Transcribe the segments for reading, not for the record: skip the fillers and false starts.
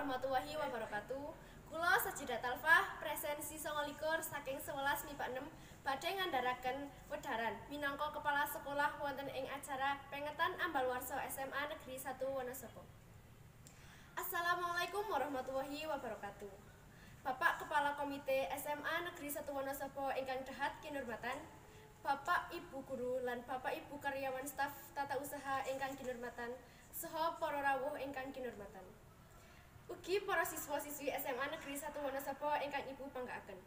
warahmatullahi wabarakatuh. Kula Sajidah Talfah, presensi 29 saking 11 MIPA 6 badhe ngandharaken wedharan minangka kepala sekolah wonten ing acara pengetan ambalwarsa SMA Negeri 1 Wonosobo. Assalamualaikum warahmatullahi wabarakatuh. Bapak Kepala Komite SMA Negeri 1 Wonosobo ingkang dahat kinurmatan, Bapak Ibu Guru lan Bapak Ibu karyawan staf tata usaha ingkang kinurmatan, saha para rawuh ingkang kinurmatan. Ugi para siswa-siswi SMA Negeri 1 Wonosobo ingkang Ibu banggaaken.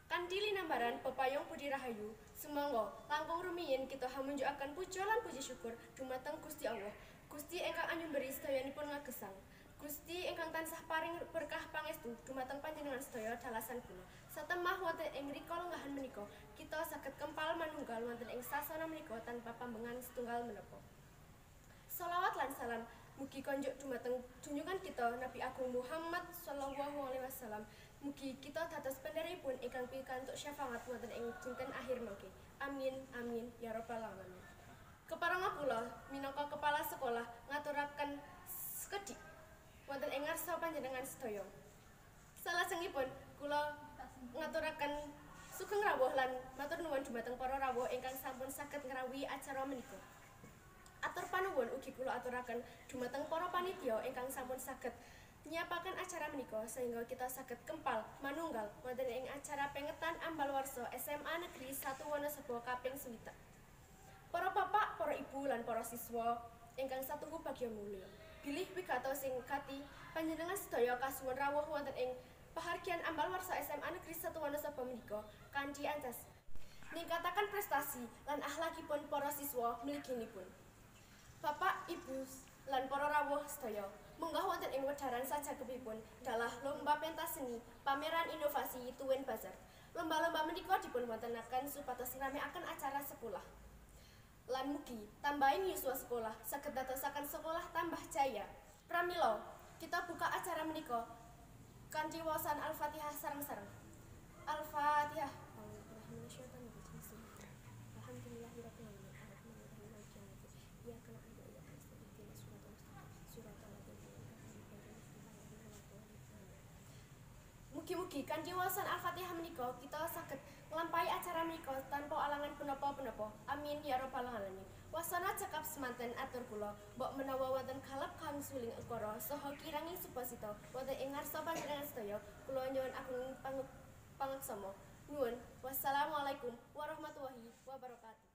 Kanthi linambaran pepayung Budi Rahayu, sumangga langkung rumiyin kita hamunjukaken puja lan puji syukur dumateng Gusti Allah. Gusti ingkang anyumberi sedayanipun ngagesang. Gusti ingkang tansah paring berkah pangestu dumateng panjenengan sedaya dalasan kula. Satemah wonten ing rika lenggahan menika, kita saged kempal manunggal wonten ing sasana menika tanpa pambengan setunggal menapa. Shalawat lan salam mugi konjuk dumateng junjungan kita Nabi Agung Muhammad sallallahu alaihi wasallam. Mugi kita dados pendheripun ingkang pikantuk syafaat wonten ing dinten akhir mangke. Amin amin ya rabbal alamin. Kepareng kula minangka kepala sekolah ngaturaken sekedhik wonten ing ngarsa panjenengan sedaya. Salajengipun kula ngaturaken sugeng rawuh lan matur nuwun dumateng para rawuh ingkang sampun saged ngrawuhi acara menika. Atur panuwun ugi kula aturaken dumateng para panitia ingkang sampun saged nyiapaken acara menika sehingga kita saged kempal manunggal wonten ing acara pengetan ambalwarsa SMA Negeri 1 Wonosobo kaping 9. Para bapak, para ibu lan para siswa ingkang satunggu bagya mulya. Bilih wigato sing kati panjenengan sedaya kasuwun rawuh wonten ing pahargyan ambalwarsa SMA Negeri 1 Wonosobo menika kanthi ancas ningkataken prestasi lan akhlakipun para siswa mliginipun. Bapak, Ibu, lan para rawuh sedaya, munggah wonten ing wedharan sajagepipun dalah lomba pentas seni pameran inovasi Tuwin Bazar. Lomba-lomba menika dipun wontenaken supados ngramekaken acara sekolah. Lan mugi tambahin yuswa sekolah saged dadosaken sekolah tambah jaya. Pramila kita buka acara menika kanthi waosan Al-Fatihah sareng-sareng. Al-Fatihah. Alhamdulillahirabbil Mugi-mugi kanthi waosan Al-Fatihah menika kita saged nglampahi acara menika tanpa alangan punapa-punapa. Amin ya rabbal alamin. Wasana cekap semanten atur kula, mbok menawa wonten galap kang suling ukara saha kiranging supasita wonten ing ngarsa panjenengan sedaya, kula nyuwun agung pangeksama. Nuwun. Wassalamualaikum warahmatullahi wabarakatuh.